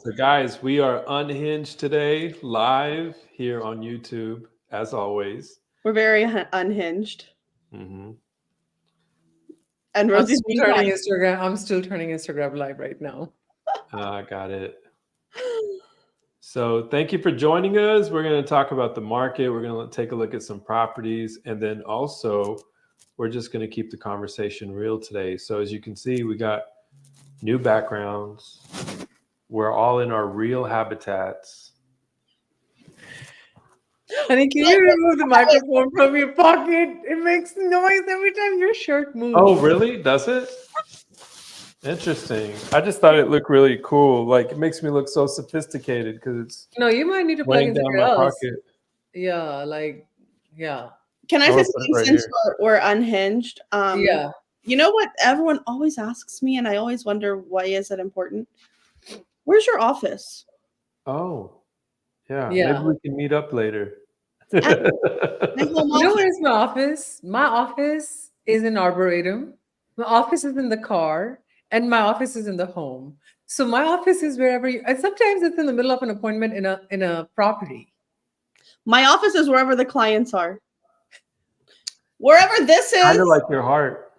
So, guys, we are unhinged today, live here on YouTube, as always. We're very unhinged. hmm And I'm Rosie's still being turning quiet. Instagram. I'm still turning Instagram live right now. got it. So, thank you for joining us. We're going to talk about the market. We're going to take a look at some properties. And then also, we're just going to keep the conversation real today. So, as you can see, we got new backgrounds. We're all in our real habitats. Honey, can you remove the microphone from your pocket? It makes noise every time your shirt moves. Oh, really? Does it? Interesting. I just thought it looked really cool. Like it makes me look so sophisticated because it's No, you might need to plug weighing in down somewhere my else. pocket. Yeah, like, yeah. Can I I'm say gonna put it something right since here. we're unhinged? Yeah. You know what everyone always asks me, and I always wonder why is it important? Where's your office? Oh, yeah. Maybe Yeah. we can meet up later. My home You know office. where's my office? My office is in Arboretum. My office is in the car, and my office is in the home. So my office is wherever you, and sometimes it's in the middle of an appointment in a property. My office is wherever the clients are. Wherever this Kind is, of like your heart.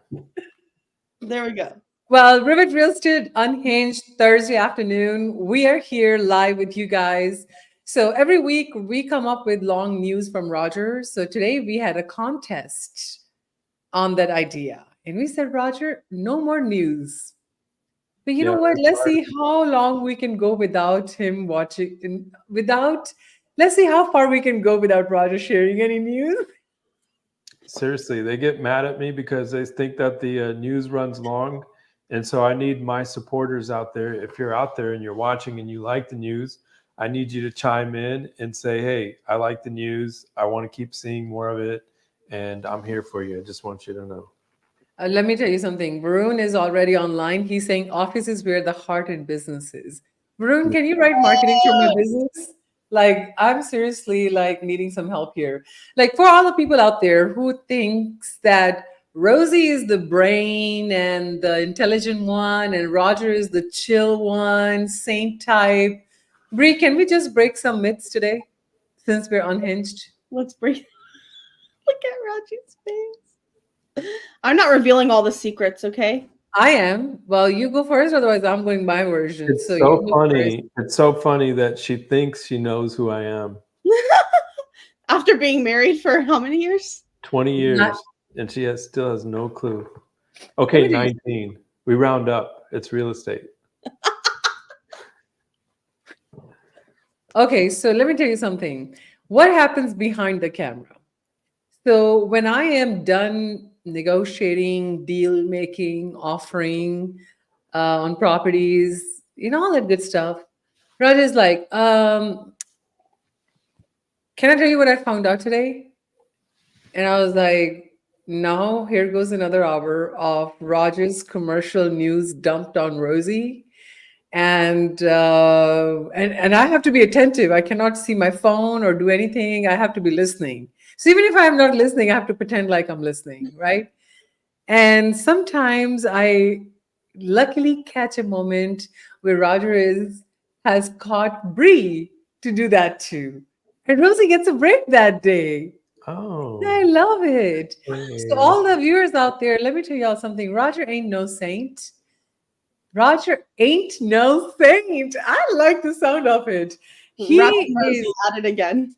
there we go. Well, Rivet Real Estate Unhinged Thursday afternoon. We are here live with you guys. So every week we come up with long news from Roger. So today we had a contest on that idea. And we said, Roger, no more news. But you know Yeah. what? Let's see how long we can go without him watching, let's see how far we can go without Roger sharing any news. Seriously, they get mad at me because they think that the news runs long. And so I need my supporters out there. If you're out there and you're watching and you like the news, I need you to chime in and say, hey, I like the news. I want to keep seeing more of it. And I'm here for you. I just want you to know. Let me tell you something. Varun is already online. He's saying office is where the heart in business is. Varun, can you write marketing for my business? Like, I'm seriously like needing some help here. Like for all the people out there who thinks that Rosie is the brain and the intelligent one, and Roger is the chill one, saint type. Bree, can we just break some myths today since we're unhinged? Let's breathe. Look at Raji's face. I'm not revealing all the secrets, okay? I am. Well, you go first, otherwise I'm going my version. It's So you so go first. funny. It's so funny that she thinks she knows who I am. After being married for how many years? 20 years, Not- and she still has no clue. Let Okay, me tell you 19. We round up. It's real estate. Okay, so let me tell you something. What happens behind the camera? So when I am done negotiating, deal making, offering on properties, all that good stuff, Roger's like, can I tell you what I found out today? And I was like, no, here goes another hour of Roger's commercial news dumped on Rosie. And I have to be attentive. I cannot see my phone or do anything. I have to be listening. So even if I'm not listening, I have to pretend like I'm listening, right? And sometimes I luckily catch a moment where has caught Bree to do that too. And Rosie gets a break that day. Oh. I love it. Okay. So all the viewers out there, let me tell y'all something. Roger ain't no saint. Roger ain't no saint. I like the sound of it. He Rosie is, at it again.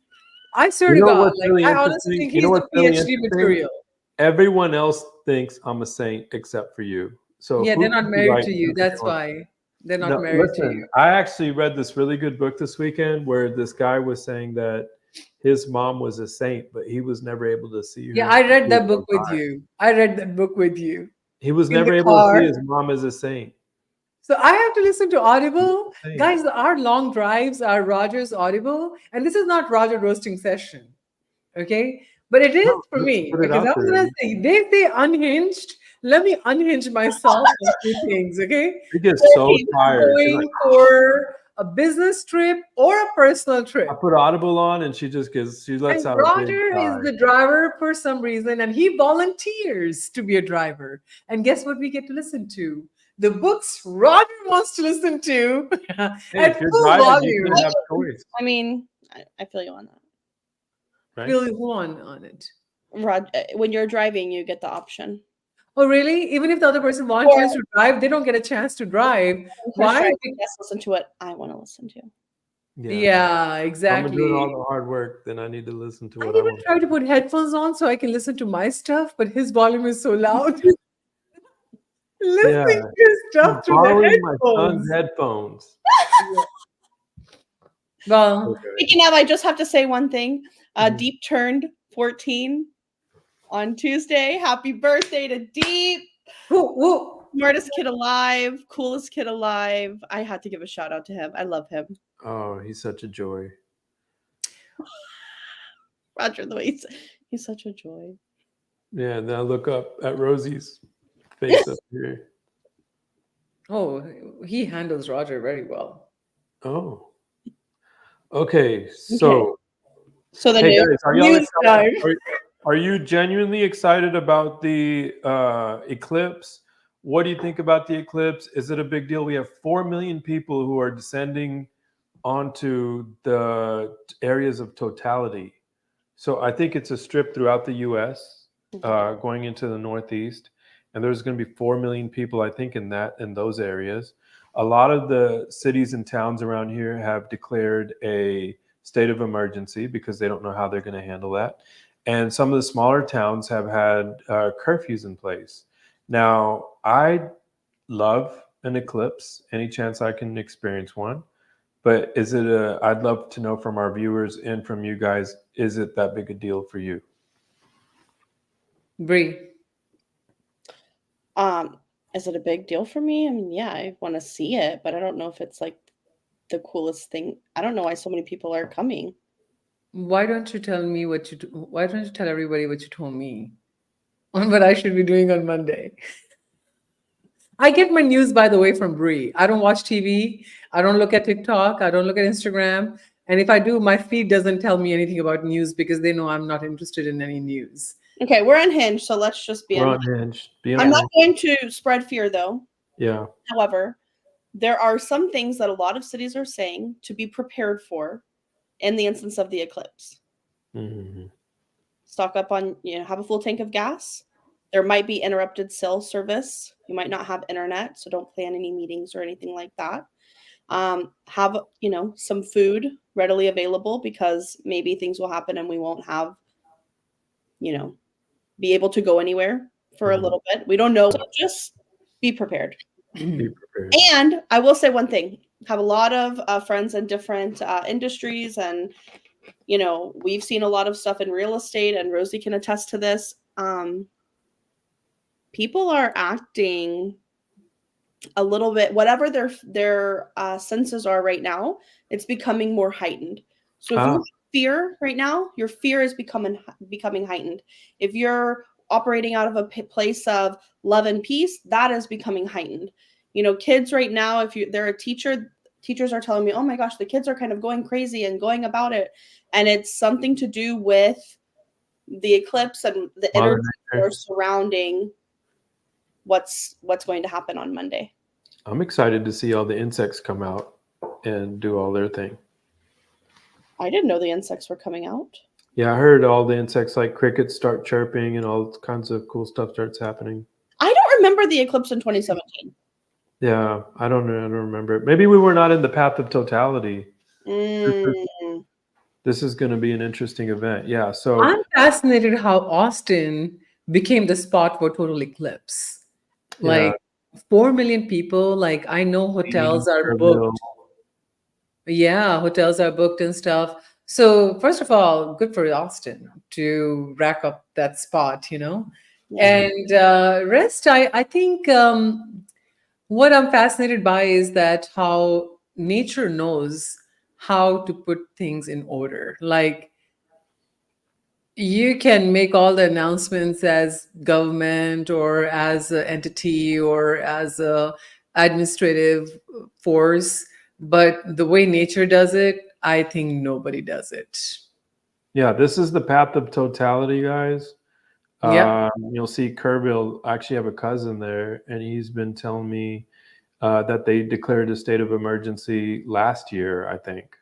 I swear You to know God, what's like really I honestly interesting? think You know he's the what's really PhD interesting? material. Everyone else thinks I'm a saint except for you. So Yeah, who they're not could be married right to and you. who could be That's wrong? why they're not No, married to listen, you. I actually read this really good book this weekend where this guy was saying that his mom was a saint, but he was never able to see her. Yeah, I read through that the book with eye. you. I read that book with you He was in the never able to see car. his mom as a saint. So I have to listen to Audible. Saint. Guys, our long drives are Roger's Audible. And this is not Roger roasting session. Okay? But it is No, for let's me put it because I out was there. gonna say they say unhinged. Let me unhinge myself on two things, okay? He gets so He's tired. She's going like, for a business trip or a personal trip. I put Audible on and she lets And out a big Roger sigh. is the driver for some reason, and he volunteers to be a driver. And guess what we get to listen to? the books Roger wants to listen to Hey, at if you're full driving, you volume. can have choice, I mean, I feel you on that. right? Feel you on it. When you're driving, you get the option. Oh, really? Even if the other person Or volunteers to drive, they don't get a chance to drive. first Why? driving, yes, listen to what I want to listen to. Yeah. Yeah, If I'm doing all exactly. the hard work, then I need to listen to I what I even want. try to put headphones on so I can listen to my stuff, but his volume is so loud. Yeah, Listening to his stuff through the borrowing my son's headphones. headphones. Yeah. Well, Okay. Speaking of, I just have to say one thing. Mhm. Deep turned 14 on Tuesday. Happy birthday to Deep. woo, woo. Smartest kid alive, coolest kid alive. I had to give a shout out to him. I love him. Oh, he's such a joy. Roger, the way he's such a joy. Yeah, and then I look up at Rosie's face up here. Oh, he handles Roger very well. Oh. Okay, so So the hey news. guys, are y'all News excited? time. Are you genuinely excited about the eclipse? What do you think about the eclipse? Is it a big deal? We have 4 million people who are descending onto the areas of totality. So I think it's a strip throughout the U.S. Going into the Northeast, and there's going to be 4 million people, I think, in those areas. A lot of the cities and towns around here have declared a state of emergency because they don't know how they're going to handle that. And some of the smaller towns have had curfews in place. Now, I love an eclipse any chance I can experience one. But is it I'd love to know from our viewers and from you guys, is it that big a deal for you? Bree. Is it a big deal for me? I mean, yeah, I want to see it, but I don't know if it's like the coolest thing. I don't know why so many people are coming. Why don't you tell me why don't you tell everybody what you told me on what I should be doing on Monday? I get my news, by the way, from Bree. I don't watch TV. I don't look at TikTok. I don't look at Instagram. And if I do, my feed doesn't tell me anything about news because they know I'm not interested in any news. Okay, we're unhinged, so let's just be We're unhinged. unhinged. Be I'm not unhinged. going to spread fear, though. Yeah. However, there are some things that a lot of cities are saying to be prepared for in the instance of the eclipse. Mm-hmm. Stock up on, have a full tank of gas. There might be interrupted cell service. You might not have internet, so don't plan any meetings or anything like that. Have, some food readily available because maybe things will happen and we won't have, be able to go anywhere for a little bit. We don't know. So just be prepared. Be prepared. And I will say one thing: have a lot of friends in different industries, and we've seen a lot of stuff in real estate, and Rosie can attest to this. People are acting a little bit, whatever their senses are right now, it's becoming more heightened. So if you fear right now, your fear is becoming heightened. If you're operating out of a place of love and peace, that is becoming heightened. Kids right now, if they're a teacher, teachers are telling me, oh my gosh, the kids are kind of going crazy and going about it, and it's something to do with the eclipse and the energy that are surrounding what's going to happen on Monday. I'm excited to see all the insects come out and do all their thing. I didn't know the insects were coming out. Yeah, I heard all the insects like crickets start chirping and all kinds of cool stuff starts happening. I don't remember the eclipse in 2017. Yeah, I don't remember it. Maybe we were not in the path of totality. This is going to be an interesting event. Yeah, so I'm fascinated how Austin became the spot for total eclipse. Like 4 million people. Like I know hotels are booked. Yeah, hotels are booked and stuff. So first of all, good for Austin to rack up that spot, Yeah. And rest, I think what I'm fascinated by is that how nature knows how to put things in order. Like you can make all the announcements as government or as an entity or as a administrative force, but the way nature does it, I think nobody does it. Yeah, this is the path of totality, guys. Yeah. You'll see Kerrville. I actually have a cousin there, and he's been telling me that they declared a state of emergency last year, I think.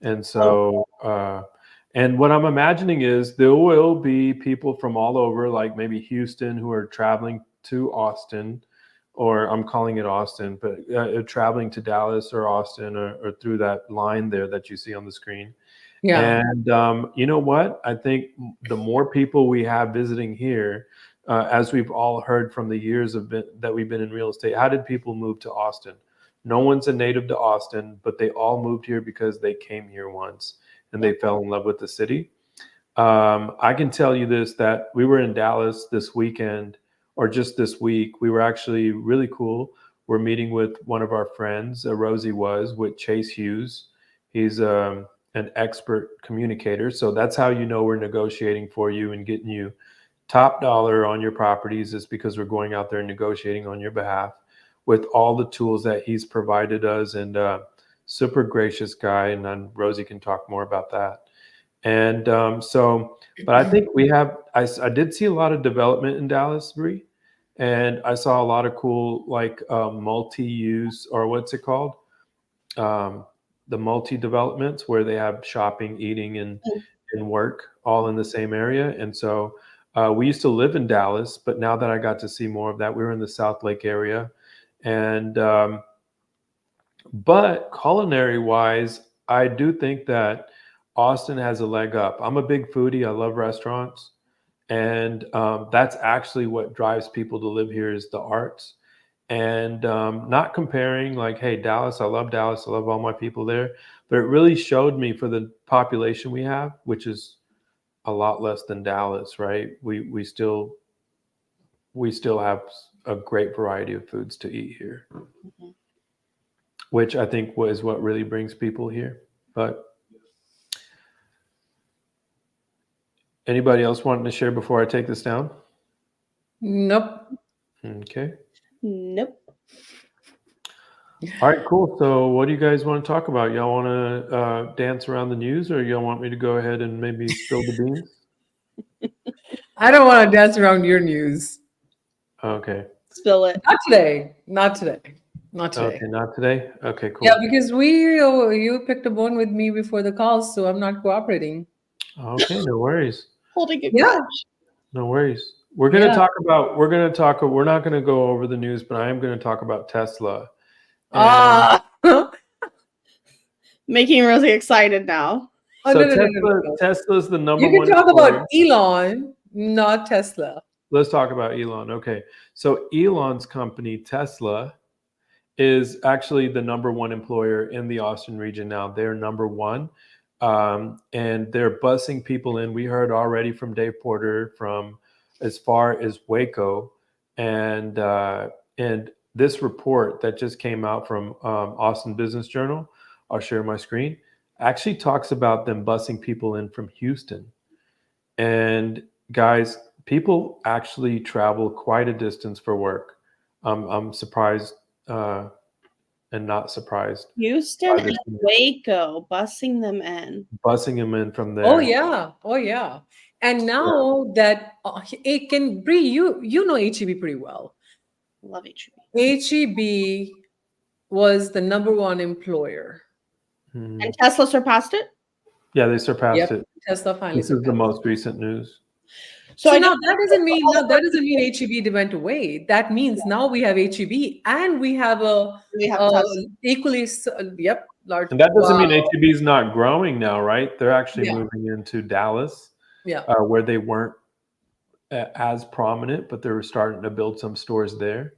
And Oh, so, and what I'm imagining is there will be people from all over, like maybe Houston, who are traveling to Austin, or I'm calling it Austin, but traveling to Dallas or Austin, or through that line there that you see on the screen. Yeah. And you know what? I think the more people we have visiting here, as we've all heard from the years that we've been in real estate, how did people move to Austin? No one's a native to Austin, but they all moved here because they came here once and they fell in love with the city. I can tell you this, that we were in Dallas this weekend, or just this week. We were actually really cool. We're meeting with one of our friends, Rosie was, with Chase Hughes. He's an expert communicator. So that's how you know we're negotiating for you and getting you top dollar on your properties, is because we're going out there and negotiating on your behalf with all the tools that he's provided us. And super gracious guy. And then Rosie can talk more about that. And but I think I did see a lot of development in Dallas, Bree, and I saw a lot of cool, like multi-use, or what's it called? Um, the multi-developments where they have shopping, eating, and work all in the same area. And so we used to live in Dallas, but now that I got to see more of that, we were in the South Lake area. And but culinary wise, I do think that Austin has a leg up. I'm a big foodie. I love restaurants. And that's actually what drives people to live here, is the arts. And not comparing, like, hey, Dallas, I love Dallas. I love all my people there. But it really showed me, for the population we have, which is a lot less than Dallas, right? We still have a great variety of foods to eat here, which I think is what really brings people here. But anybody else wanting to share before I take this down? Nope. Okay. nope. All right, cool. So what do you guys want to talk about? Y'all want to dance around the news, or y'all want me to go ahead and maybe spill the beans? I don't want to dance around your news. Okay. Spill it. Not today. Not today. Not today. Okay, not today? Okay, cool. Yeah, because you picked a bone with me before the calls, so I'm not cooperating. Okay, no worries. Holding a Yeah. grudge. No worries. We're going to Yeah. talk about, we're not going to go over the news, but I am going to talk about Tesla. And Ah. Making Rosie excited now. Oh, so no. Tesla's the number You one can talk employer. about Elon, not Tesla. Let's talk about Elon. Okay. So Elon's company, Tesla, is actually the number one employer in the Austin region now. They're number one. And they're busing people in. We heard already from Dave Porter from as far as Waco. And this report that just came out from Austin Business Journal, I'll share my screen, actually talks about them busing people in from Houston. And guys, people actually travel quite a distance for work. I'm surprised and not surprised. Houston by this and news. Waco, busing them in. Busing them in from there. Oh yeah. And now that it can Bree, you know HEB pretty well. Love HEB. HEB was the number one employer. Mhm. And Tesla surpassed it? Yeah, they surpassed it. Tesla finally This is the surpassed most recent news. So I now know that doesn't mean HEB went away. That means now we have HEB and we have we have Tesla. equally large. And that doesn't mean Wow. HEB is not growing now, right? They're actually Yeah. moving into Dallas, Yeah. where they weren't as prominent, but they were starting to build some stores there.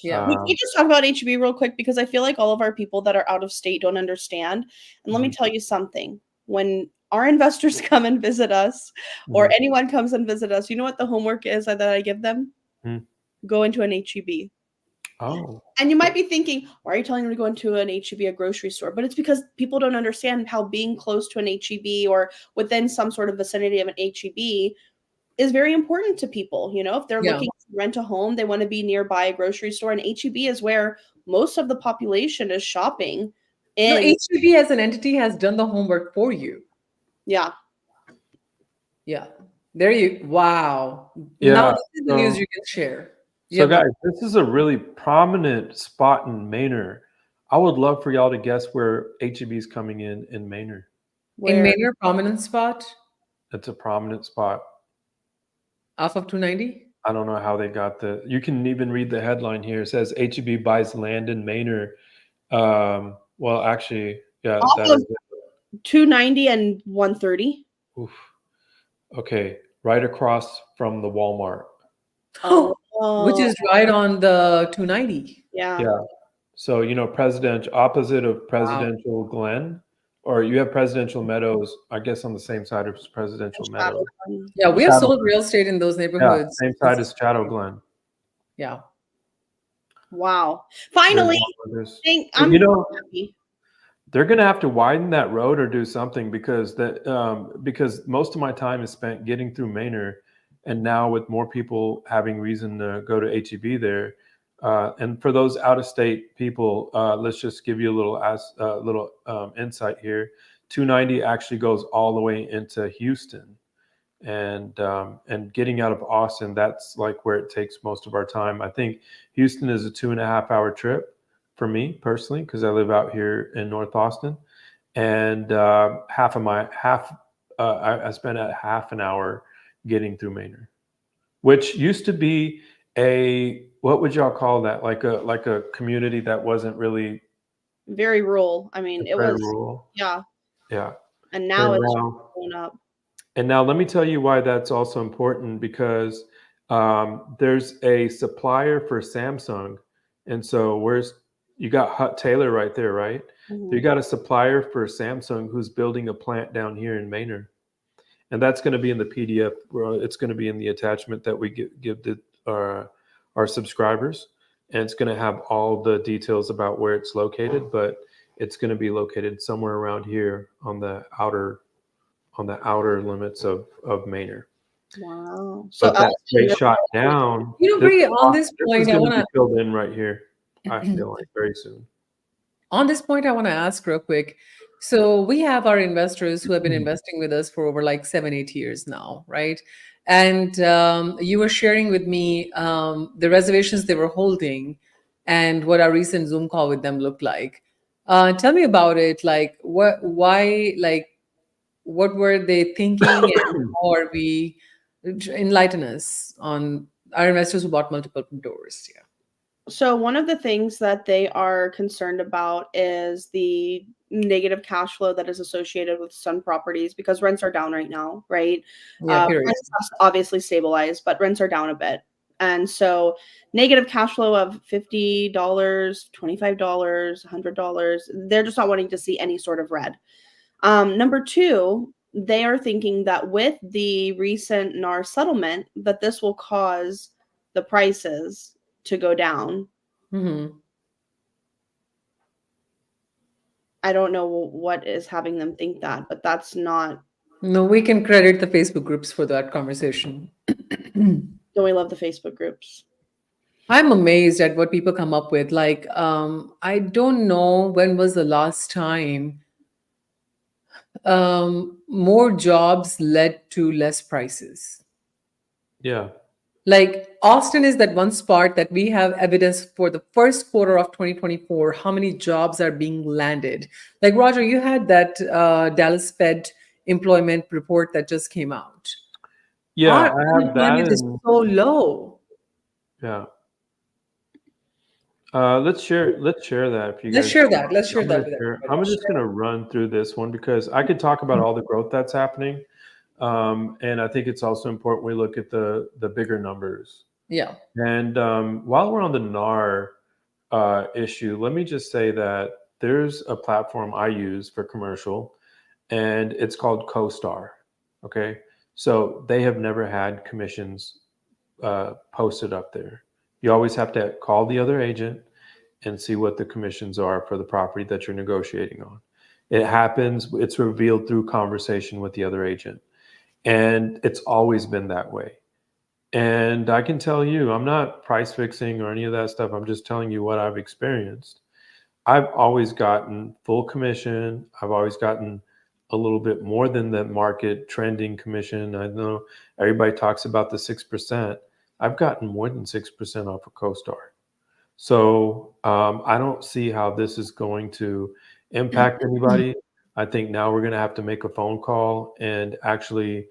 Yeah. We can just talk about HEB real quick, because I feel like all of our people that are out of state don't understand. And let me tell you something. When our investors come and visit us, or anyone comes and visit us, you know what the homework is that I give them? Go into an HEB. Oh. And you might be thinking, why are you telling them to go into an HEB, a grocery store? But it's because people don't understand how being close to an HEB or within some sort of vicinity of an HEB is very important to people. You know, if they're looking to rent a home, they want to be nearby a grocery store, and HEB is where most of the population is shopping. No, HEB as an entity has done the homework for you. Yeah. Yeah. There you wow. Yeah. Now this is the news you can share. So, Yeah, but guys, this is a really prominent spot in Manor. I would love for y'all to guess where HEB is coming in Manor. in Where Manor, prominent spot It's a prominent spot. off of 290. I don't know how they got the. You can even read the headline here. It says HEB buys land in Manor. Well, actually, yeah, off that of is it. 290 and 130. Oof. Okay, right across from the Walmart. Which Oh, is right on the 290. yeah. Yeah. So opposite of Wow. Presidential Glen, or you have Presidential Meadows. I guess on the same side as Presidential Shadow Meadows. one. Yeah, we have Shadow sold Glen. real estate in those Yeah, neighborhoods. same side as Shadow Glen. Yeah. Wow. There's Finally, but I'm happy. they're going to have to widen that road or do something because most of my time is spent getting through Manor, and now with more people having reason to go to HEB there, and for those out of state people, let's just give you a little insight here. 290 actually goes all the way into Houston, and getting out of Austin, that's like where it takes most of our time. I think Houston is a 2.5 hour trip for me personally because I live out here in North Austin, and I spent a half an hour getting through Manor, which used to be a what would y'all call that? Like a community that wasn't really Very rural. I mean, it very was, rural. yeah. Yeah, And now and it's now going up. And now let me tell you why that's also important because there's a supplier for Samsung. And so you got Hut Taylor right there, right? You Mhm. got a supplier for Samsung who's building a plant down here in Manor. And that's going to be in the PDF. It's going to be in the attachment that we give to our subscribers. And it's going to have all the details about where it's located, but it's going to be located somewhere around here on the outer limits of Manor. Wow. So But that Elton straight really shot down, You know, this Bree, on this this is point, I going to want be to filled in right here. I feel like very soon. on this point, I want to ask real quick. So we have our investors who have been investing with us for over like 7, 8 years now, right? And you were sharing with me the reservations they were holding and what our recent Zoom call with them looked like. Tell me about it. Like, what were they thinking, and how are we enlighten us on our investors who bought multiple doors? Yeah. So one of the things that they are concerned about is the negative cash flow that is associated with some properties because rents are down right now, right? Yeah. Period. Rents have obviously stabilized, but rents are down a bit. And so negative cash flow of $50, $25, $100, they're just not wanting to see any sort of red. Number two, they are thinking that with the recent NAR settlement, that this will cause the prices to go down. Mm-hmm. I don't know what is having them think that, but that's not. No, we can credit the Facebook groups for that conversation. Don't we love the Facebook groups? I'm amazed at what people come up with. Like, I don't know when was the last time more jobs led to less prices. Yeah. Like, Austin is that one spot that we have evidence for the first quarter of 2024, how many jobs are being landed. Like, Roger, you had that Dallas Fed employment report that just came out. Yeah, Our I have that unemployment is and so low. yeah. Let's share that if you Let's guys share don't that. mind. Let's share that with I'm everybody. just gonna run through this one because I could talk about all the growth that's happening. And I think it's also important we look at the bigger numbers. Yeah. And while we're on the NAR issue, let me just say that there's a platform I use for commercial, and it's called CoStar. Okay, so they have never had commissions posted up there. You always have to call the other agent and see what the commissions are for the property that you're negotiating on. It happens, it's revealed through conversation with the other agent. And it's always been that way. And I can tell you, I'm not price fixing or any of that stuff. I'm just telling you what I've experienced. I've always gotten full commission. I've always gotten a little bit more than the market trending commission. I know everybody talks about the 6%. I've gotten more than 6% off of CoStar. So I don't see how this is going to impact anybody. I think now we're going to have to make a phone call and actually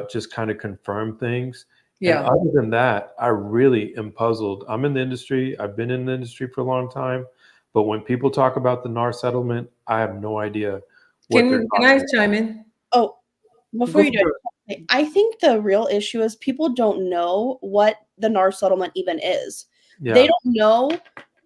just kind of confirm things. And Yeah. other than that, I really am puzzled. I'm in the industry. I've been in the industry for a long time. But when people talk about the NAR settlement, I have no idea what they're Can I talking chime in? Oh, before Go you do for it. it, I think the real issue is people don't know what the NAR settlement even is. They Yeah. don't know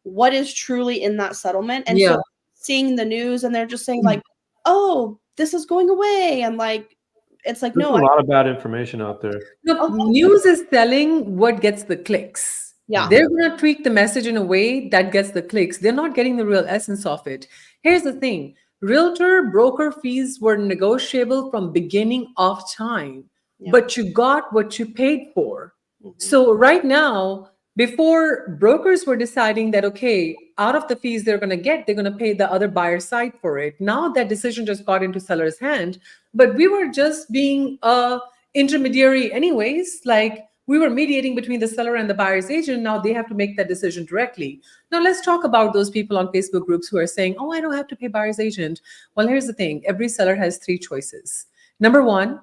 what is truly in that settlement. And Yeah. so seeing the news and they're just saying like, oh, this is going away. And like, it's like, There's a no, lot of bad information out there. Look, oh, news is telling what gets the clicks. yeah, They're going to tweak the message in a way that gets the clicks. They're not getting the real essence of it. Here's the thing. Realtor broker fees were negotiable from beginning of time, yeah. but you got what you paid for. Mhm. So right now, before brokers were deciding that, okay, out of the fees they're going to get, they're going to pay the other buyer side for it. Now that decision just got into seller's hand, but we were just being a intermediary anyways. Like we were mediating between the seller and the buyer's agent. Now they have to make that decision directly. Now let's talk about those people on Facebook groups who are saying, oh, I don't have to pay buyer's agent. Well, here's the thing. Every seller has three choices. Number one,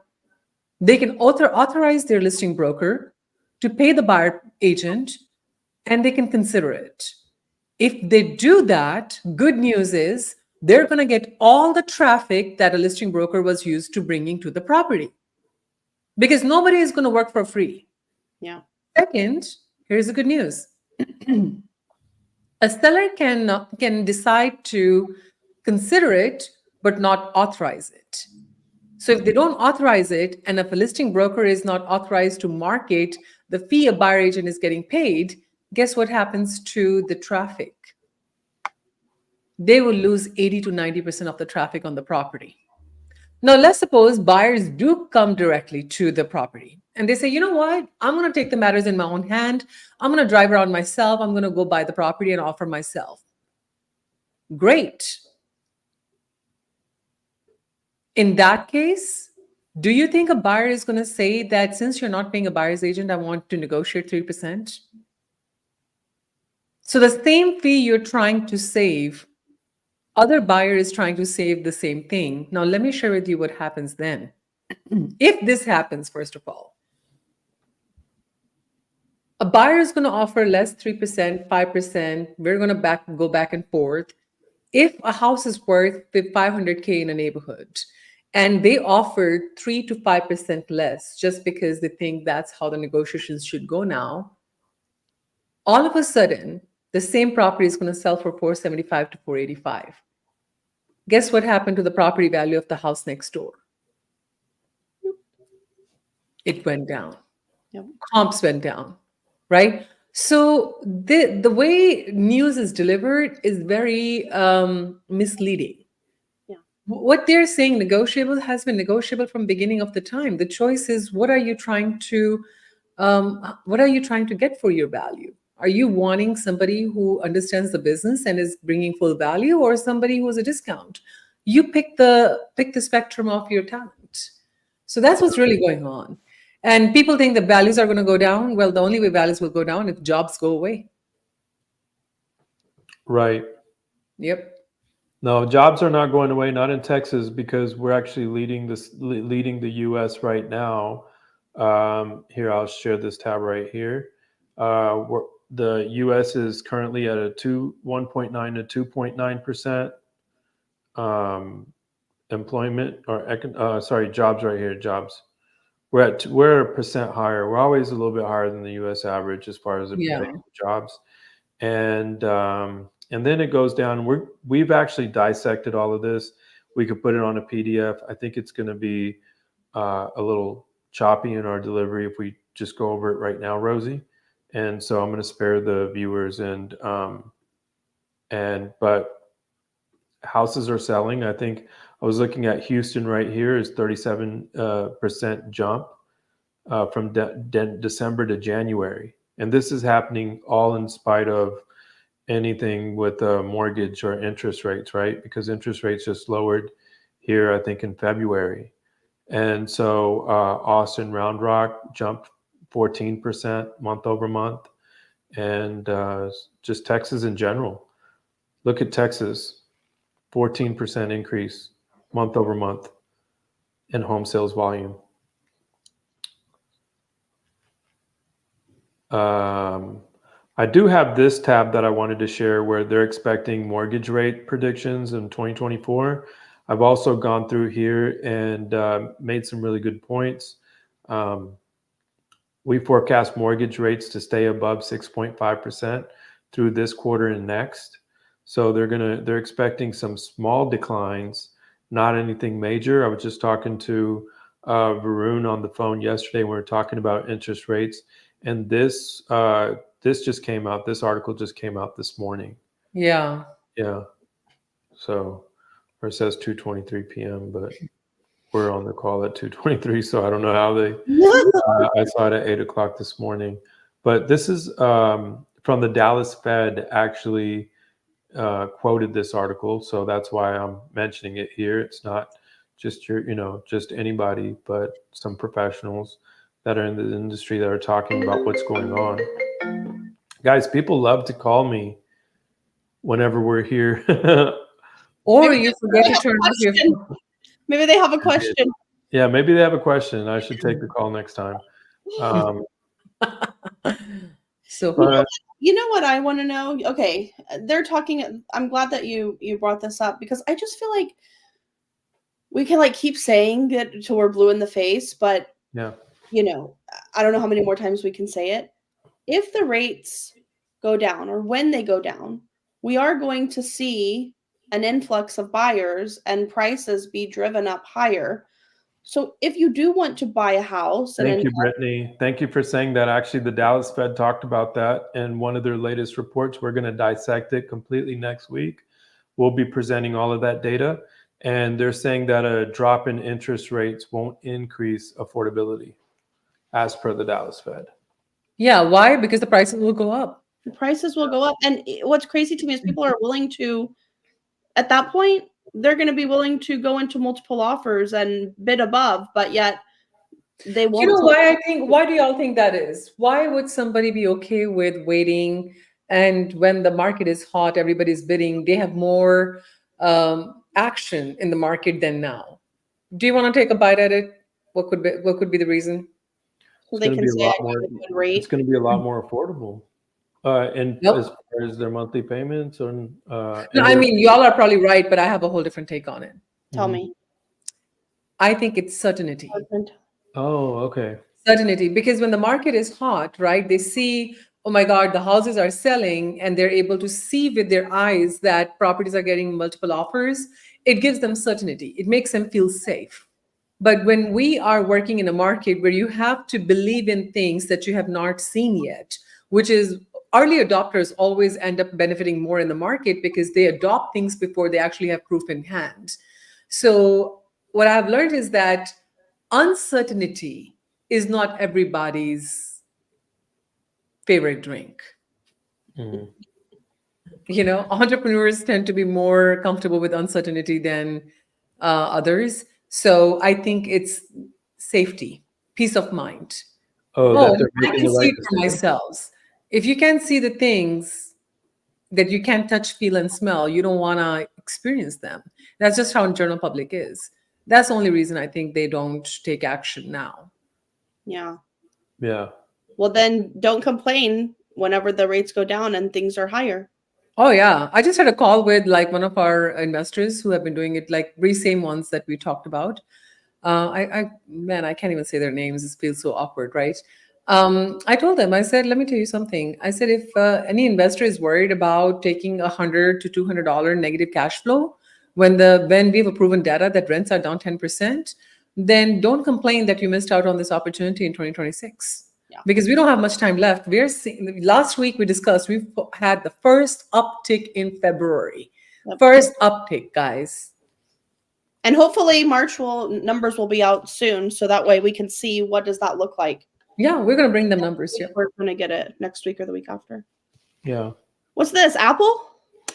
they can authorize their listing broker to pay the buyer agent, and they can consider it. If they do that, good news is they're going to get all the traffic that a listing broker was used to bringing to the property, because nobody is going to work for free. Yeah. Second, here's the good news. A seller can decide to consider it but not authorize it. So if they don't authorize it, and if a listing broker is not authorized to market the fee a buyer agent is getting paid, guess what happens to the traffic? They will lose 80 to 90% of the traffic on the property. Now, let's suppose buyers do come directly to the property and they say, you know what? I'm going to take the matters in my own hand. I'm going to drive around myself. I'm going to go buy the property and offer myself. Great. In that case, do you think a buyer is going to say that since you're not paying a buyer's agent, I want to negotiate 3%? So the same fee you're trying to save, other buyer is trying to save the same thing. Now, let me share with you what happens then. If this happens, first of all, a buyer is going to offer less 3%, 5%. We're going to go back and forth. If a house is worth 500K in a neighborhood and they offered 3 to 5% less just because they think that's how the negotiations should go now, all of a sudden, the same property is going to sell for 475 to 485. Guess what happened to the property value of the house next door? It went down. Yep. Comps went down, right? So the way news is delivered is very misleading. Yeah. What they're saying negotiable has been negotiable from beginning of the time. The choice is what are you trying to get for your value? Are you wanting somebody who understands the business and is bringing full value, or somebody who is a discount? You pick the spectrum of your talent. So that's what's really going on. And people think the values are going to go down. Well, the only way values will go down if jobs go away. Right. Yep. No, jobs are not going away, not in Texas, because we're actually leading the U.S. right now. Here, I'll share this tab right here. The U.S. is currently at a 1.9 to 2.9% employment or jobs right here, jobs. We're a percent higher. We're always a little bit higher than the U.S. average as far as the Yeah. percentage of jobs, and then it goes down. We've actually dissected all of this. We could put it on a PDF. I think it's going to be a little choppy in our delivery if we just go over it right now, Rosie. And so I'm going to spare the viewers but houses are selling. I think I was looking at Houston right here is 37% jump from December to January. And this is happening all in spite of anything with mortgage or interest rates, right? Because interest rates just lowered here, I think, in February. And so Austin Round Rock jumped 14% month over month. And just Texas in general. Look at Texas, 14% increase month over month in home sales volume. I do have this tab that I wanted to share where they're expecting mortgage rate predictions in 2024. I've also gone through here and made some really good points. We forecast mortgage rates to stay above 6.5% through this quarter and next. So they're expecting some small declines, not anything major. I was just talking to Varun on the phone yesterday. We were talking about interest rates, and this just came out. This article just came out this morning. Yeah. Yeah. So, or it says 2:23 p.m., but we're on the call at 2:23, so I don't know how they. I saw it at 8 o'clock this morning, but this is from the Dallas Fed. Actually, quoted this article, so that's why I'm mentioning it here. It's not just just anybody, but some professionals that are in the industry that are talking about what's going on. Guys, people love to call me whenever we're here. Or Maybe you forget to turn off your question. phone. Maybe they have a question. Yeah, maybe they have a question. I should take the call next time. So But You know what I want to know? Okay, they're talking. I'm glad that you brought this up because I just feel like we can like keep saying it till we're blue in the face, but yeah, I don't know how many more times we can say it. If the rates go down or when they go down, we are going to see an influx of buyers and prices be driven up higher. So if you do want to buy a house and thank you, Brittany. Thank you for saying that. Actually, the Dallas Fed talked about that in one of their latest reports. We're going to dissect it completely next week. We'll be presenting all of that data. And they're saying that a drop in interest rates won't increase affordability, as per the Dallas Fed. yeah, why? Because the prices will go up. the prices will go up. And what's crazy to me is people are willing to, at that point, they're going to be willing to go into multiple offers and bid above, but yet they won't. You know why do y'all think that is? Why would somebody be okay with waiting, and when the market is hot, everybody's bidding, they have more action in the market than now? Do you want to take a bite at it? What could be the reason? So It's they going to can be a say lot I more. got a good rate. It's going to be a lot more affordable. And Nope. as far as their monthly payments, and No, I mean, y'all are probably right, but I have a whole different take on it. Tell me. I think it's certainty. Oh, okay. Certainty, because when the market is hot, right, they see, oh my God, the houses are selling, and they're able to see with their eyes that properties are getting multiple offers. It gives them certainty. It makes them feel safe. But when we are working in a market where you have to believe in things that you have not seen yet, which is early adopters always end up benefiting more in the market because they adopt things before they actually have proof in hand. So what I've learned is that uncertainty is not everybody's favorite drink. Mhm. Entrepreneurs tend to be more comfortable with uncertainty than others. So I think it's safety, peace of mind. Oh, that they're I making can the see right it for decision. myself. If you can't see the things that you can't touch, feel, and smell, you don't want to experience them. That's just how general public is. That's the only reason I think they don't take action now. Yeah. Yeah. Well, then don't complain whenever the rates go down and things are higher. Oh yeah, I just had a call with like one of our investors who have been doing it, like the same ones that we talked about. I can't even say their names. It feels so awkward, right? I told them, I said, let me tell you something. I said, if any investor is worried about taking $100 to $200 negative cash flow when we have a proven data that rents are down 10%, then don't complain that you missed out on this opportunity in 2026. Yeah. Because we don't have much time left. Last week we discussed, we've had the first uptick in February. Yep. First uptick, guys. And hopefully numbers will be out soon, so that way we can see what does that look like. Yeah, we're gonna bring them numbers here. We're gonna get it next week or the week after. Yeah. What's this? Apple?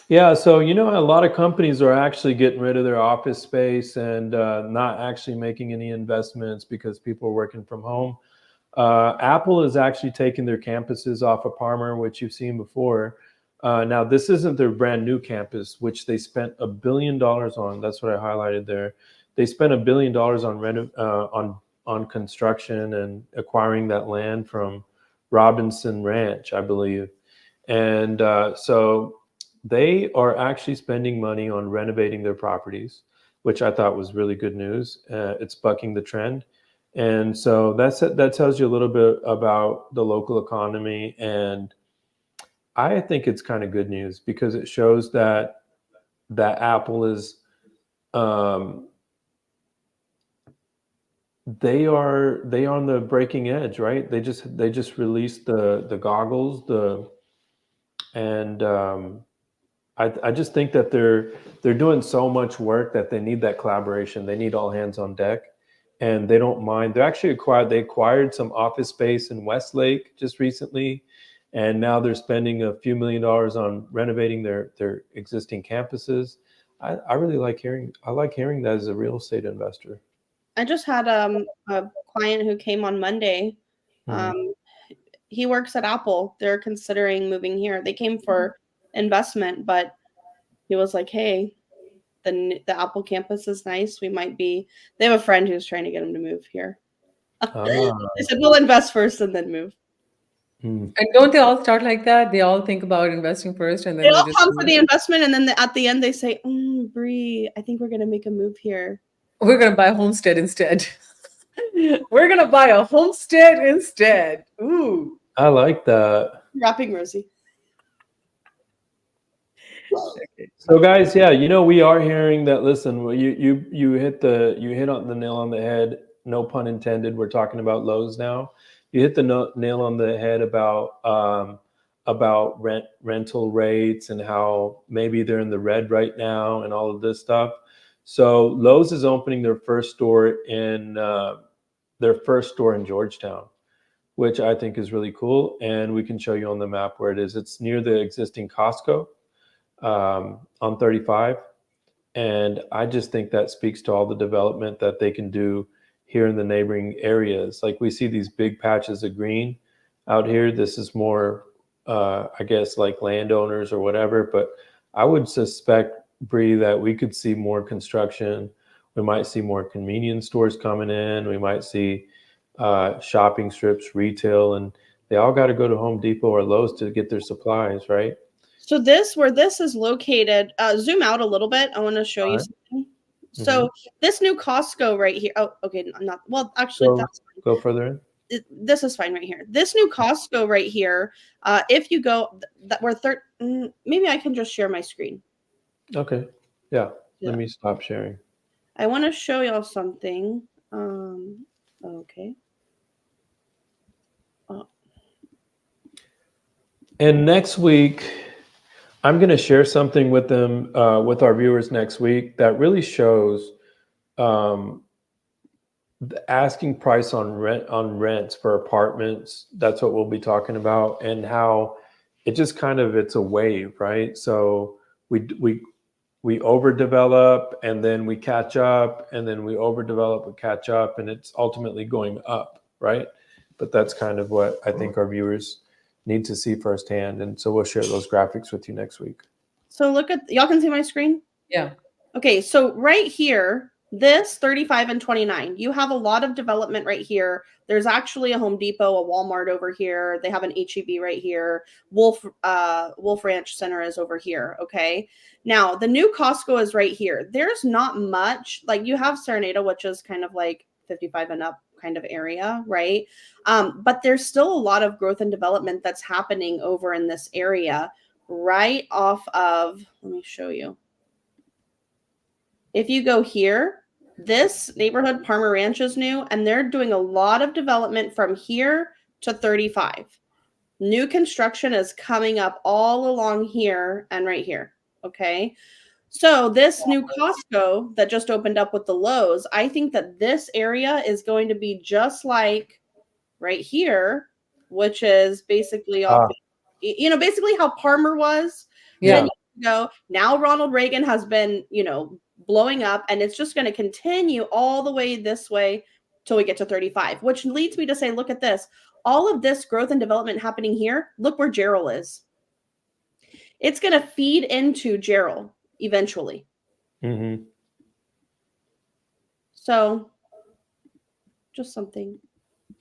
Yeah. So, a lot of companies are actually getting rid of their office space and not actually making any investments because people are working from home. Apple is actually taking their campuses off of Palmer, which you've seen before. Now, this isn't their brand new campus, which they spent $1 billion on. That's what I highlighted there. They spent $1 billion on construction and acquiring that land from Robinson Ranch, I believe. And so they are actually spending money on renovating their properties, which I thought was really good news. It's bucking the trend. And so that tells you a little bit about the local economy. And I think it's kind of good news because it shows that Apple is they are on the breaking edge, right? They just released the goggles, and I just think that they're doing so much work that they need that collaboration. They need all hands on deck, and they don't mind. They acquired some office space in Westlake just recently, and now they're spending a few $1,000,000 on renovating their existing campuses. I really like hearing that as a real estate investor. I just had a client who came on Monday. Mhm. He works at Apple. They're considering moving here. They came for investment, but he was like, "Hey, the Apple campus is nice. We might be." They have a friend who's trying to get him to move here. They said, "We'll invest first and then move." Mm. And don't they all start like that? They all think about investing first and They then they all just come for move. the investment, and then at the end they say, "Bree, I think we're gonna make a move here." We're gonna buy a homestead instead. We're gonna buy a homestead instead. Ooh. I like that. Wrapping Rosie. Okay. So, guys, yeah, we are hearing that. Listen, well, you hit on the nail on the head. No pun intended. We're talking about Lowe's now. You hit the nail on the head about rental rates and how maybe they're in the red right now and all of this stuff. So, Lowe's is opening their first store in Georgetown, which I think is really cool, and we can show you on the map where it is. It's near the existing Costco on 35. And I just think that speaks to all the development that they can do here in the neighboring areas. Like we see these big patches of green out here. This is more, I guess, like landowners or whatever. But I would suspect, Bree, that we could see more construction. We might see more convenience stores coming in. We might see shopping strips, retail, and they all got to go to Home Depot or Lowe's to get their supplies, right? So where this is located, zoom out a little bit. I want to show All you right. something. So this new Costco right here. Oh, okay, not well. Actually, that's fine. Go further in. This is fine right here. This new Costco right here. If you go, that we're maybe I can just share my screen. Okay. Yeah. Yeah. Let me stop sharing. I want to show y'all something. Okay. And next week, I'm going to share something with them, with our viewers next week that really shows the asking price on rents for apartments. That's what we'll be talking about, and how it just it's a wave, right? So we overdevelop, and then we catch up, and then we overdevelop, we catch up, and it's ultimately going up, right? But that's kind of what I think our viewers need to see firsthand, and so we'll share those graphics with you next week. So y'all can see my screen? Yeah. Okay, so right here, this 35 and 29, you have a lot of development right here. There's actually a Home Depot, a Walmart over here. They have an HEB right here. Wolf Ranch Center is over here, okay? Now, the new Costco is right here. There's not much. Like, you have Serenado, which is kind of like 55 and up kind of area, right? But there's still a lot of growth and development that's happening over in this area right off of, let me show you. If you go here, this neighborhood, Palmer Ranch, is new, and they're doing a lot of development from here to 35. New construction is coming up all along here and right here, okay? So this new Costco that just opened up with the Lowe's, I think that this area is going to be just like right here, which is basically basically how Palmer was 10 years ago. Now Ronald Reagan has been, blowing up, and it's just going to continue all the way this way till we get to 35, which leads me to say, look at this. All of this growth and development happening here, look where Gerald is. It's going to feed into Gerald eventually. Mm-hmm. So just something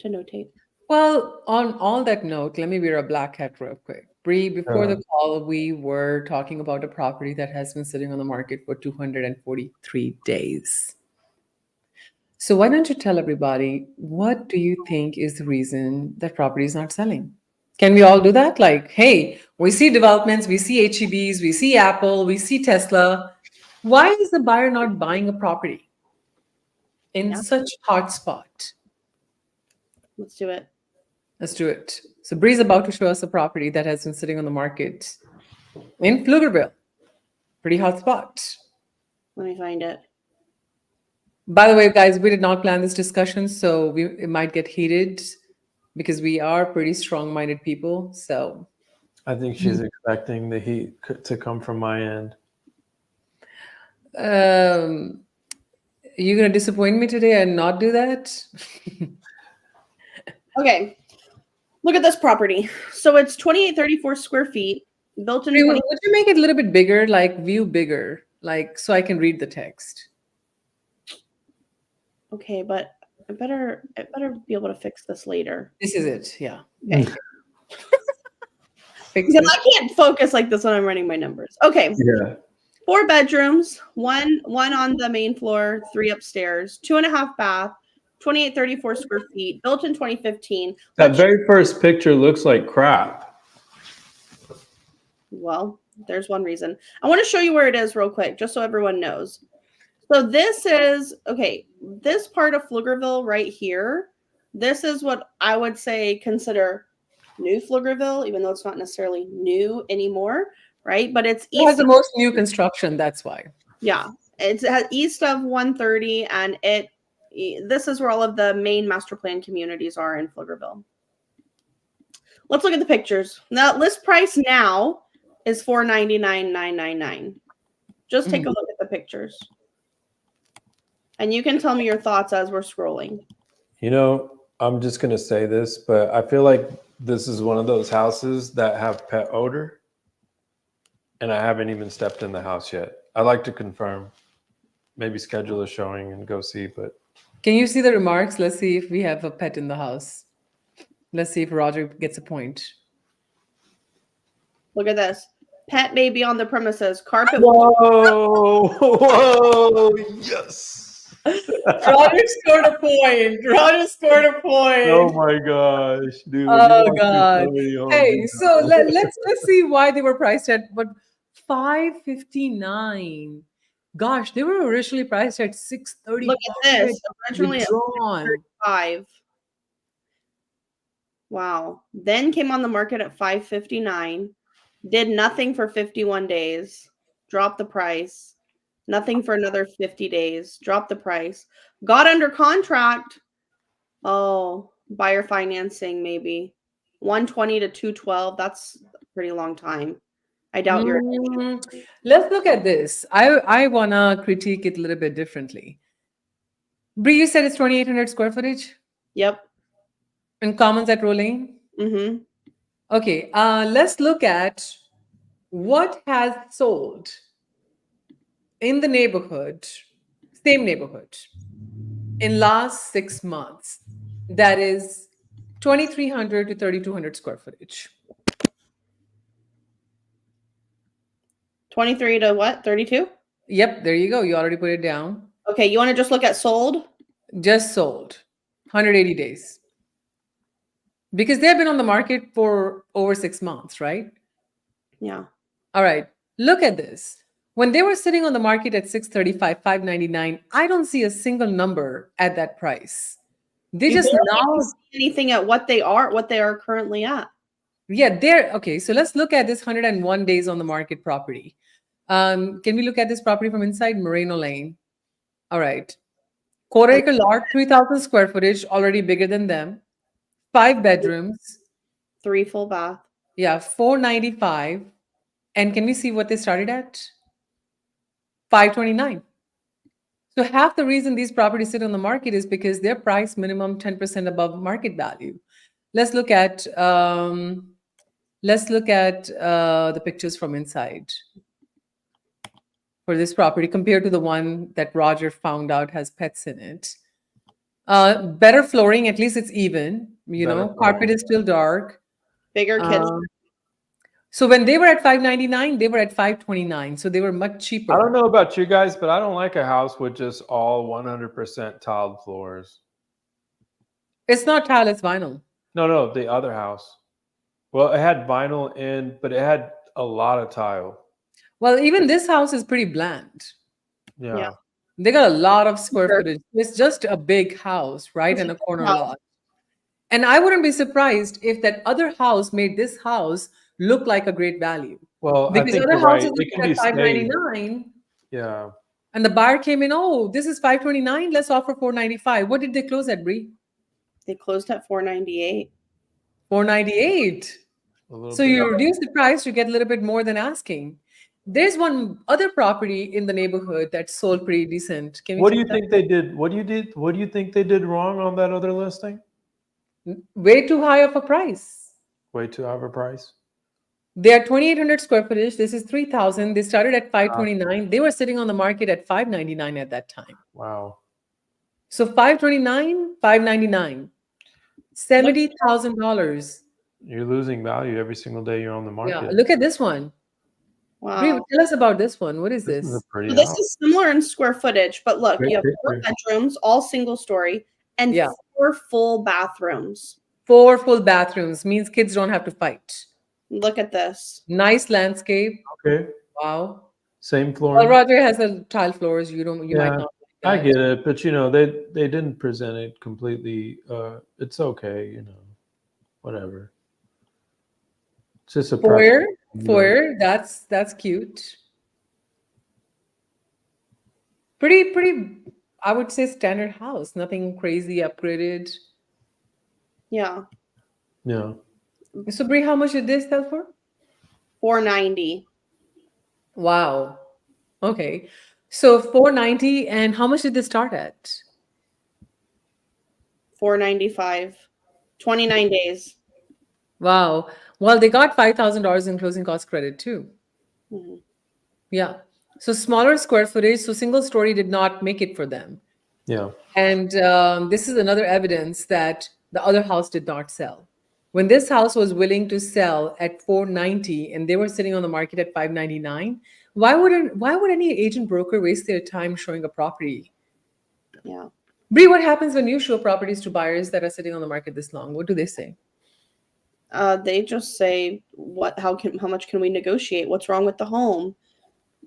to notate. Well, on that note, let me wear a black hat real quick. Bree, before the call, we were talking about a property that has been sitting on the market for 243 days. So why don't you tell everybody, what do you think is the reason that property is not selling? Can we all do that? Like, hey, we see developments, we see HEBs, we see Apple, we see Tesla. Why is the buyer not buying a property in such hot spot? Let's do it. Let's do it. So Bree's about to show us a property that has been sitting on the market in Pflugerville. Pretty hot spot. Let me find it. By the way, guys, we did not plan this discussion, so it might get heated because we are pretty strong-minded people. So I think she's expecting the heat to come from my end. you're going to disappoint me today and not do that? Okay. Look at this property. So it's 2834 square feet, built in Bree, 20. would you make it a little bit bigger, like view bigger, like so I can read the text? Okay, but I better be able to fix this later. This is it. Yeah. Okay. Fix Because it. I can't focus like this when I'm running my numbers. Okay. Yeah. 4 bedrooms, one on the main floor, 3 upstairs, 2.5 bath, 2834 square feet, built in 2015. That very first picture looks like crap. Well, there's one reason. I want to show you where it is real quick, just so everyone knows. So this is, okay, this part of Pflugerville right here, this is what I would say consider new Pflugerville, even though it's not necessarily new anymore, right? But it's It has east the of, most new construction, that's why. yeah, it's east of 130, and this is where all of the main master plan communities are in Pflugerville. Let's look at the pictures. Now, list price now is $499,999. Just take a look at the pictures. And you can tell me your thoughts as we're scrolling. You know, I'm just going to say this, but I feel like this is one of those houses that have pet odor. And I haven't even stepped in the house yet. I'd like to confirm. Maybe schedule a showing and go see, but. Can you see the remarks? Let's see if we have a pet in the house. Let's see if Roger gets a point. Look at this. Pet may be on the premises. Carpet. Whoa! Whoa! Yes! Roger scored a point. Roger scored a point. Oh my gosh, dude! Oh god. Hey, so let's see why they were priced at what $559. Gosh, they were originally priced at $635. Look at this. Originally at Withdrawn. $5. Wow. Then came on the market at $559. Did nothing for 51 days. Dropped the price. Nothing for another 50 days. Dropped the price. Got under contract. Oh, buyer financing maybe. 120 to 212. That's a pretty long time. I doubt you're. Let's look at this. I wanna critique it a little bit differently. Bree, you said it's 2,800 square footage? Yep. In Commons at Rolling? Mm-hmm. Okay, let's look at what has sold in the neighborhood, same neighborhood, in last 6 months. That is 2,300 to 3,200 square footage. 23 to what? 32? Yep, there you go. You already put it down. Okay, you want to just look at sold? Just sold, 180 days. Because they've been on the market for over 6 months, right? Yeah. All right, look at this. When they were sitting on the market at 635, 599, I don't see a single number at that price. They just now see anything at what they are currently at. Yeah, they're okay. So let's look at this 101 days on the market property. Can we look at this property from inside? Moreno Lane. All right. Quarter acre lot, 3,000 square footage, already bigger than them. 5 bedrooms. 3 full bath. Yeah, 495. And can we see what they started at? 529. So half the reason these properties sit on the market is because they're priced minimum 10% above market value. Let's look at the pictures from inside for this property compared to the one that Roger found out has pets in it. Better flooring, at least it's even. Better Carpet flooring. is still dark. Bigger kids. So when they were at $599, they were at $529. So they were much cheaper. I don't know about you guys, but I don't like a house with just all 100% tiled floors. It's not tile, it's vinyl. No, the other house. Well, it had vinyl but it had a lot of tile. Well, even this house is pretty bland. Yeah. They got a lot of square Sure. footage. It's just a big house, right? It's And a a big corner house. lot. And I wouldn't be surprised if that other house made this house look like a great value. Well, I Because think other you're right. houses It can look be at staged. $599, Yeah. and the buyer came in, oh, this is $529, let's offer $495. What did they close at, Bree? They closed at $498. $498. A little So bit. you reduce the price, you get a little bit more than asking. There's one other property in the neighborhood that sold pretty decent. Can we What do you check that? think they did? What do you think they did wrong on that other listing? Way too high of a price. Way too high of a price. They are 2,800 square footage. This is 3,000. They started at 529. They were sitting on the market at 599 at that time. Wow. So 529, 599, $70,000. You're losing value every single day you're on the market. Yeah, look at this one. Bree, Wow. tell us about this one. What is This is this? a pretty So this house. is similar in square footage, but look, Great you have 4 picture. bedrooms, all single story, and Yeah. 4 full bathrooms. 4 full bathrooms means kids don't have to fight. Look at this. Nice landscape. Okay. Wow. Same Well, flooring. Roger has a tile floors. You might Yeah, not I like that. get it, but they didn't present it completely. It's okay, whatever. It's just a Foyer, preference. foyer. That's cute. Pretty. I would say standard house. Nothing crazy upgraded. Yeah. Yeah. So, Brie, how much did this sell for? $490. Wow. Okay. So 490, and how much did this start at? $495. 29 days. Wow. Well, they got $5,000 in closing cost credit too. Mhm. Yeah. So smaller square footage. So single story did not make it for them. Yeah. And this is another evidence that the other house did not sell. When this house was willing to sell at 490 and they were sitting on the market at 599, why would any agent broker waste their time showing a property? Yeah. Bree, what happens when you show properties to buyers that are sitting on the market this long? What do they say? They just say, how much can we negotiate? What's wrong with the home?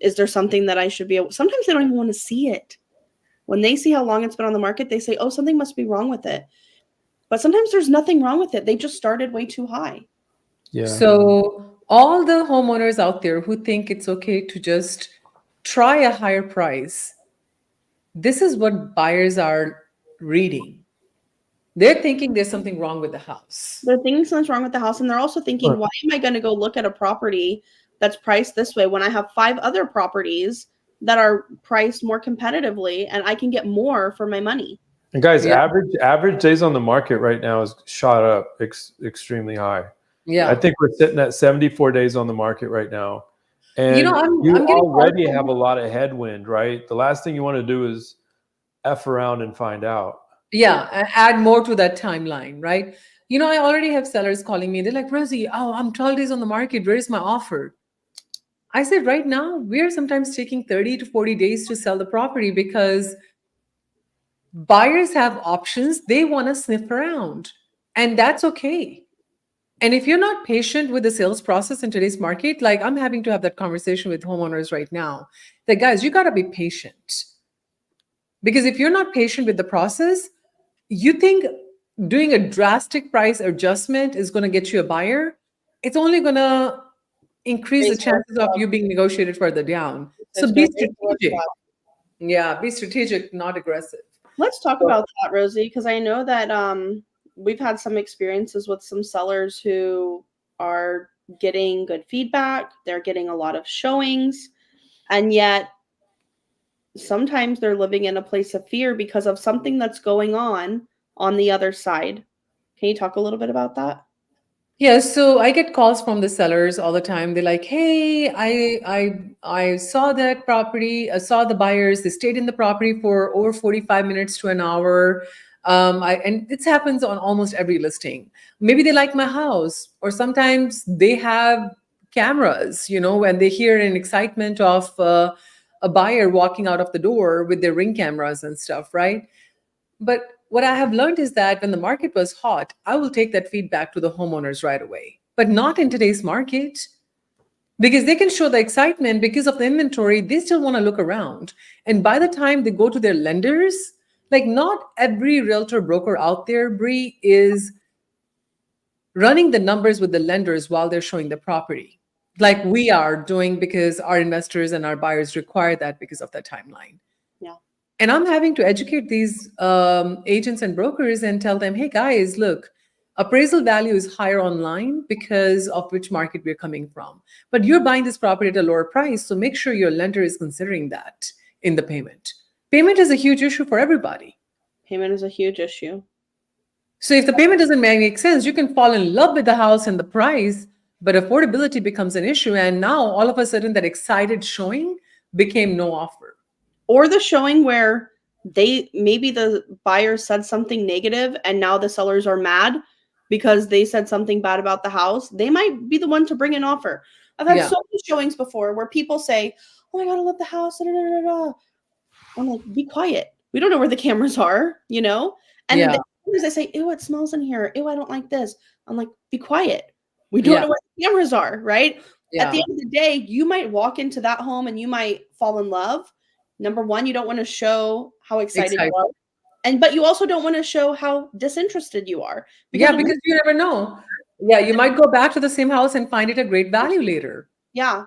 Is there something that I should be able? Sometimes they don't even want to see it. When they see how long it's been on the market, they say, oh, something must be wrong with it. But sometimes there's nothing wrong with it. They just started way too high. Yeah. So all the homeowners out there who think it's okay to just try a higher price, this is what buyers are reading. They're thinking there's something wrong with the house. They're thinking something's wrong with the house, and they're also thinking, why am I going to go look at a property that's priced this way when I have 5 other properties that are priced more competitively and I can get more for my money? And guys, Yeah. average days on the market right now is shot up extremely high. Yeah. I think we're sitting at 74 days on the market right now. And You know, I'm you getting already calls have a lot of headwind, right? The last thing you want to do is F around and find out. Yeah, add more to that timeline, right? You know, I already have sellers calling me. They're like, Rosie, oh, I'm 12 days on the market. Where is my offer? I said, right now, we're sometimes taking 30 to 40 days to sell the property because buyers have options. They want to sniff around, and that's okay. And if you're not patient with the sales process in today's market, like I'm having to have that conversation with homeowners right now, that guys, you got to be patient. Because if you're not patient with the process, you think doing a drastic price adjustment is going to get you a buyer, it's only going to increase the chances of you being negotiated further down. So be strategic. Yeah, be strategic, not aggressive. Let's talk about that, Rosie, because I know that we've had some experiences with some sellers who are getting good feedback. They're getting a lot of showings, and yet sometimes they're living in a place of fear because of something that's going on the other side. Can you talk a little bit about that? Yeah, so I get calls from the sellers all the time. They're like, "Hey, I saw that property. I saw the buyers. They stayed in the property for over 45 minutes to an hour. And this happens on almost every listing. Maybe they like my house, or sometimes they have cameras, when they hear an excitement of a buyer walking out of the door with their ring cameras and stuff, right? But what I have learned is that when the market was hot, I will take that feedback to the homeowners right away. But not in today's market because they can show the excitement because of the inventory. They still want to look around. And by the time they go to their lenders, like not every realtor broker out there, Bree, is running the numbers with the lenders while they're showing the property, like we are doing because our investors and our buyers require that because of that timeline. Yeah. And I'm having to educate these agents and brokers and tell them, hey guys, look, appraisal value is higher online because of which market we're coming from. But you're buying this property at a lower price. So make sure your lender is considering that in the payment. Payment is a huge issue for everybody. Payment is a huge issue. So if the payment doesn't make sense, you can fall in love with the house and the price, but affordability becomes an issue. And now all of a sudden that excited showing became no offer. Or the showing where maybe the buyer said something negative and now the sellers are mad because they said something bad about the house. They might be the one to bring an offer. I've had so many showings before where people say, oh my God, I love the house. Da, da, da, da. I'm like, be quiet. We don't know where the cameras are, And then they say, ew, it smells in here. Ew, I don't like this. I'm like, be quiet. We don't know where the cameras are, right? Yeah. At the end of the day, you might walk into that home and you might fall in love. Number one, you don't want to show how excited you are. But you also don't want to show how disinterested you are. Because you never know. Yeah, you might go back to the same house and find it a great value later. Yeah.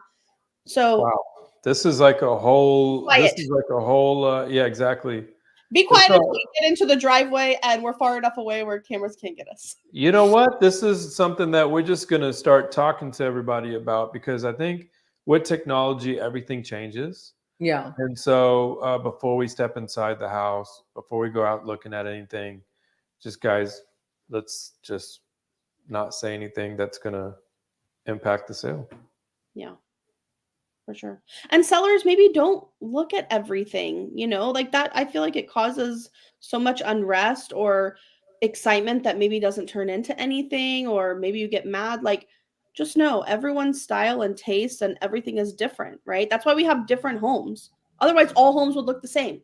So wow. This is like a whole yeah, exactly. Be quiet until we get into the driveway and we're far enough away where cameras can't get us. You know what? This is something that we're just going to start talking to everybody about because I think with technology, everything changes. Yeah. And so before we step inside the house, before we go out looking at anything, just guys, let's just not say anything that's going to impact the sale. Yeah. For sure. And sellers maybe don't look at everything, like that. I feel like it causes so much unrest or excitement that maybe doesn't turn into anything, or maybe you get mad. Like, just know everyone's style and taste and everything is different, right? That's why we have different homes. Otherwise, all homes would look the same.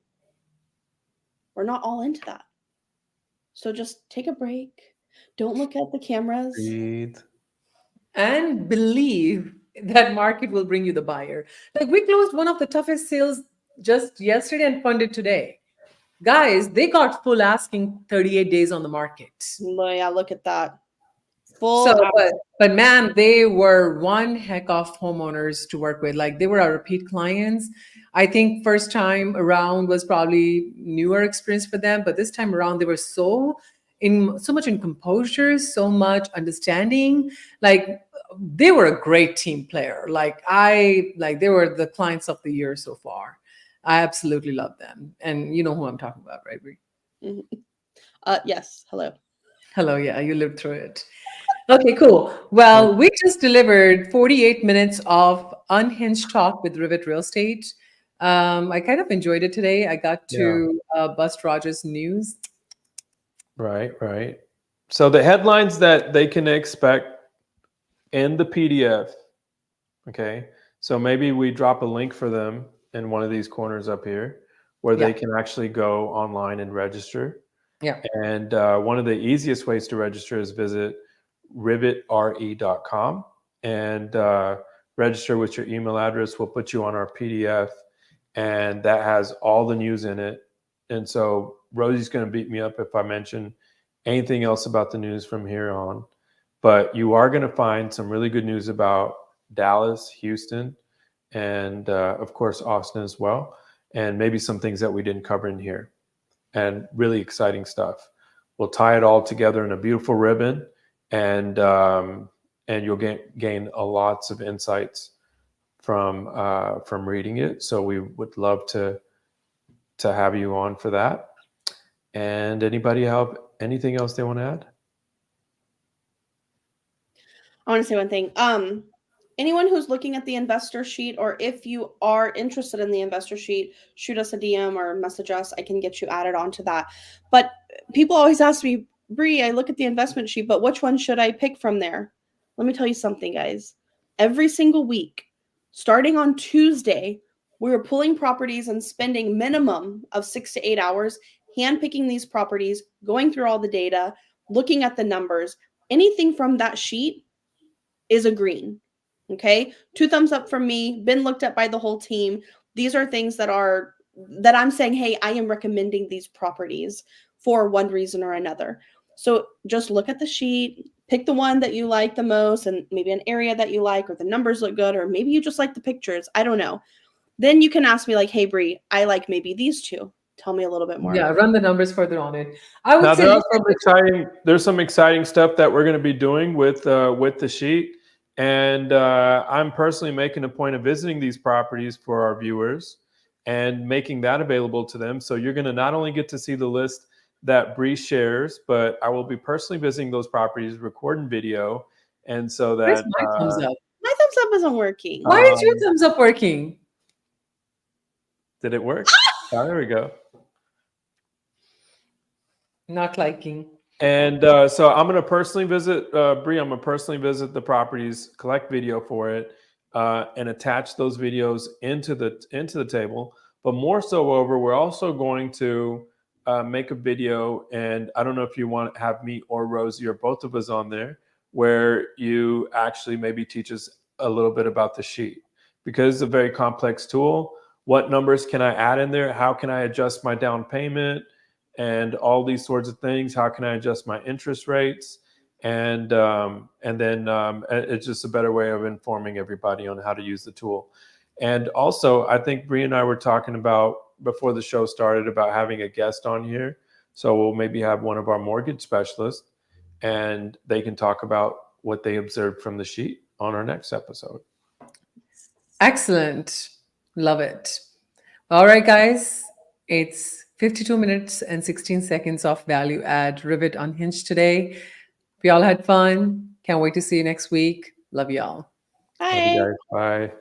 We're not all into that. So just take a break. Don't look at the cameras. Breathe. And believe that market will bring you the buyer. Like we closed one of the toughest sales just yesterday and funded today. Guys, they got full asking 38 days on the market. Well, yeah, look at that. But man, they were one heck of homeowners to work with. Like they were our repeat clients. I think first time around was probably newer experience for them, but this time around they were so much in composure, so much understanding. Like they were a great team player. They were the clients of the year so far. I absolutely love them. And you know who I'm talking about, right, Brie? Mm-hmm. Yes. Hello. Hello. Yeah, you lived through it. Okay, cool. Well, we just delivered 48 minutes of unhinged talk with Rivet Real Estate. I kind of enjoyed it today. I got to bust Roger's news. Right. So the headlines that they can expect in the PDF. Okay. So maybe we drop a link for them in one of these corners up here where they can actually go online and register. Yeah. And one of the easiest ways to register is visit rivetre.com and register with your email address. We'll put you on our PDF and that has all the news in it. And so Rosie's going to beat me up if I mention anything else about the news from here on. But you are going to find some really good news about Dallas, Houston, and of course, Austin as well. And maybe some things that we didn't cover in here and really exciting stuff. We'll tie it all together in a beautiful ribbon and you'll gain a lots of insights from reading it. So we would love to to have you on for that. And anybody have anything else they want to add? I want to say one thing. Anyone who's looking at the investor sheet, or if you are interested in the investor sheet, shoot us a DM or message us. I can get you added onto that. But people always ask me, Bree, I look at the investment sheet, but which one should I pick from there? Let me tell you something, guys. Every single week, starting on Tuesday, we are pulling properties and spending minimum of 6 to 8 hours handpicking these properties, going through all the data, looking at the numbers. Anything from that sheet is a green. Okay. 2 thumbs up from me, been looked at by the whole team. These are things that I'm saying, hey, I am recommending these properties for one reason or another. So just look at the sheet, pick the one that you like the most, and maybe an area that you like, or the numbers look good, or maybe you just like the pictures. I don't know. Then you can ask me like, hey, Bree, I like maybe these two. Tell me a little bit more. Yeah, run the numbers further on it. I would Now say there's some exciting stuff that we're going to be doing with the sheet, and I'm personally making a point of visiting these properties for our viewers and making that available to them. So you're going to not only get to see the list that Bree shares, but I will be personally visiting those properties, recording video, and so where's that my thumbs up? My thumbs up isn't working. Why is your thumbs up working? did it work? Oh, there we go. Not liking. And so I'm going to personally visit Bree. I'm going to personally visit the properties, collect video for it, and attach those videos into the table. But more so, we're also going to make a video, and I don't know if you want to have me or Rosie or both of us on there, where you actually maybe teach us a little bit about the sheet, because it's a very complex tool. What numbers can I add in there? How can I adjust my down payment? And all these sorts of things. How can I adjust my interest rates? And then it's just a better way of informing everybody on how to use the tool. And also, I think Bree and I were talking about before the show started about having a guest on here. So we'll maybe have one of our mortgage specialists, and they can talk about what they observed from the sheet on our next episode. Excellent. Love it. All right, guys. It's 52 minutes and 16 seconds of value add Rivet Unhinged today. We all had fun. Can't wait to see you next week. Love y'all. Bye. Love you guys. Bye.